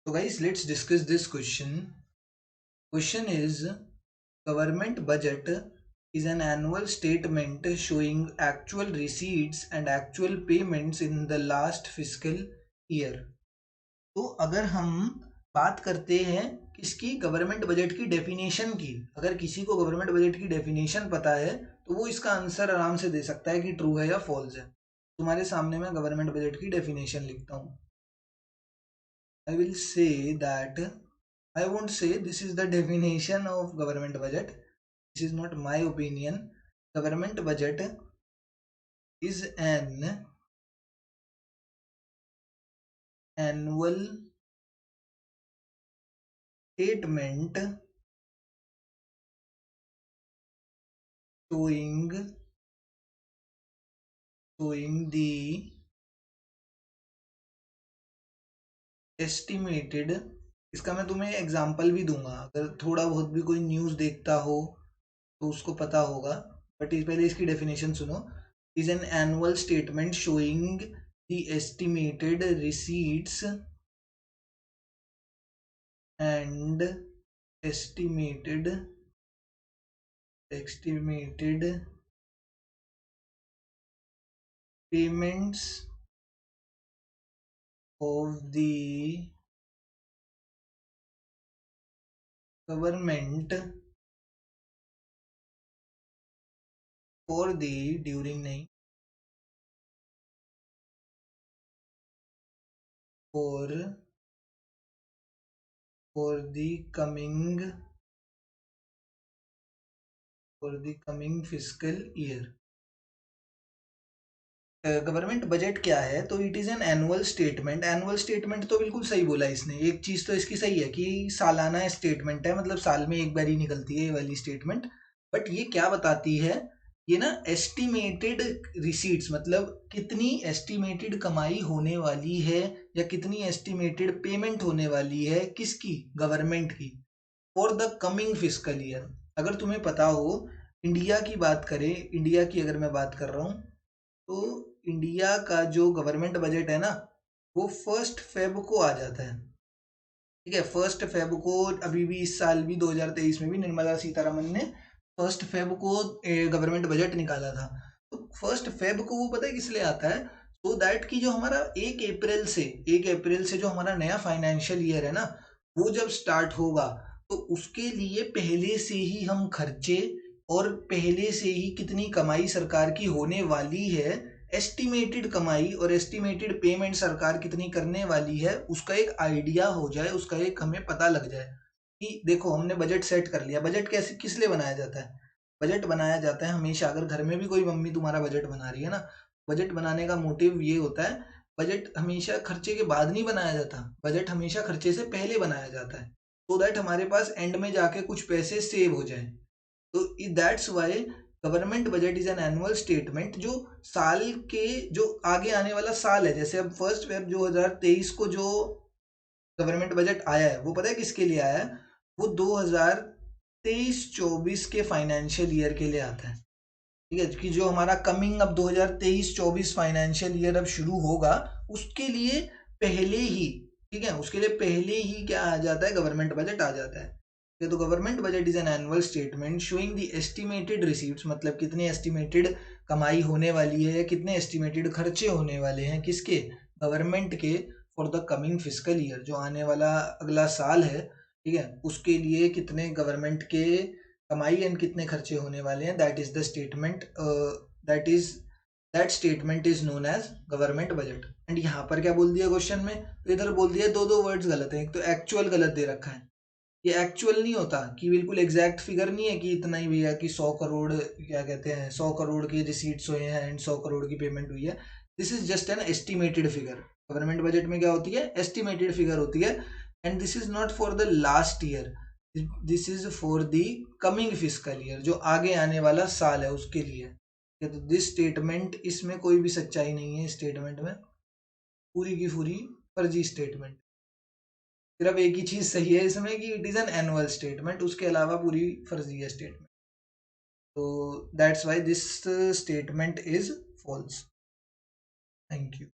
So guys, let's discuss this question. Question is, government budget is an annual statement showing actual receipts and actual payments in the last fiscal year. तो अगर हम बात करते हैं किसकी, government budget की definition की, अगर किसी को गवर्नमेंट बजट की डेफिनेशन पता है तो वो इसका आंसर आराम से दे सकता है कि ट्रू है या फॉल्स है। तुम्हारे सामने मैं गवर्नमेंट बजट की डेफिनेशन लिखता हूँ। I will say that I won't say this is the definition of government budget. This is not my opinion. Government budget is an annual statement showing the estimated। इसका मैं तुम्हें example भी दूंगा, अगर थोड़ा बहुत भी कोई न्यूज़ देखता हो तो उसको पता होगा। बट पहले इसकी डेफिनेशन सुनो। Is an annual statement showing the estimated receipts and estimated payments of the government for the during नहीं for the coming fiscal year। Government budget क्या है? तो it is an annual statement. Annual statement तो बिल्कुल सही बोला इसने। एक चीज तो इसकी सही है कि सालाना स्टेटमेंट है, मतलब साल में एक बार ही निकलती है ये वाली स्टेटमेंट। बट ये क्या बताती है? ये ना एस्टिमेटेड रिसीट्स, मतलब कितनी एस्टिमेटेड कमाई होने वाली है या कितनी एस्टिमेटेड पेमेंट होने वाली है, किसकी? गवर्नमेंट की, for the coming fiscal year. अगर तुम्हें पता हो, इंडिया की बात करें, इंडिया की अगर मैं बात कर रहा हूँ, तो इंडिया का जो गवर्नमेंट बजट है ना, वो 1 फेब को आ जाता है। ठीक है, 1 फेब को अभी भी इस साल भी 2023 में भी निर्मला सीतारमन ने 1 फेब को गवर्नमेंट बजट निकाला था। तो 1 फेब को वो पता है किस लिए आता है? सो दैट कि जो हमारा 1 अप्रैल से जो हमारा नया फाइनेंशियल ईयर है ना, वो जब स्टार्ट होगा तो उसके लिए पहले से ही हम खर्चे और पहले से ही कितनी कमाई सरकार की होने वाली है, एस्टिमेटेड कमाई और एस्टिमेटेड पेमेंट सरकार कितनी करने वाली है, उसका एक आइडिया हो जाए, उसका एक हमें पता लग जाए कि देखो हमने बजट सेट कर लिया। बजट कैसे किस लिए बनाया जाता है? बजट बनाया जाता है हमेशा, अगर घर में भी कोई मम्मी तुम्हारा बजट बना रही है ना, बजट बनाने का मोटिव ये होता है, बजट हमेशा खर्चे के बाद नहीं बनाया जाता, बजट हमेशा खर्चे से पहले बनाया जाता है, so दैट हमारे पास एंड में जाके कुछ पैसे सेव हो जाए। तो that's why government budget is an annual statement, जो साल के जो आगे आने वाला साल है, जैसे अब 1 फेब 2023 को जो गवर्नमेंट बजट आया है, वो पता है किसके लिए आया है? वो 2023-24 के फाइनेंशियल ईयर के लिए आता है। ठीक है, कि जो हमारा कमिंग अब 2023-24 फाइनेंशियल ईयर अब शुरू होगा, उसके लिए पहले ही, ठीक है, उसके लिए पहले ही क्या आ जाता है? गवर्नमेंट बजट आ जाता है। तो government budget is an annual statement showing the estimated receipts, मतलब कितनी एस्टिमेटेड कमाई होने वाली है या कितने एस्टिमेटेड खर्चे होने वाले हैं, किसके? गवर्नमेंट के, for the coming physical year, जो आने वाला अगला साल है, ठीक है, उसके लिए कितने गवर्नमेंट के कमाई एंड कितने खर्चे होने वाले हैं। That is the statement, that statement is known as government budget. And यहाँ पर क्या बोल दिया क्वेश्चन में? तो इधर बोल दिया दो वर्ड्स गलत है। एक तो एक्चुअल गलत दे रखा है, ये एक्चुअल नहीं होता कि बिल्कुल एग्जैक्ट फिगर नहीं है कि इतना ही भैया कि 100 करोड़, क्या कहते हैं, 100 करोड़ के रिसीट्स हुए हैं एंड 100 करोड़ की पेमेंट हुई है। This is just an estimated figure. Government budget में क्या होती है? एस्टिमेटेड फिगर होती है। And this is not for the last year, this is for the coming physical year, जो आगे आने वाला साल है उसके लिए। तो दिस स्टेटमेंट, इसमें कोई भी सच्चाई नहीं है स्टेटमेंट में, पूरी की पूरी फर्जी स्टेटमेंट। सिर्फ एक ही चीज सही है इसमें कि it is an annual statement, उसके अलावा पूरी फर्जी है स्टेटमेंट। तो that's why this statement is false. Thank you.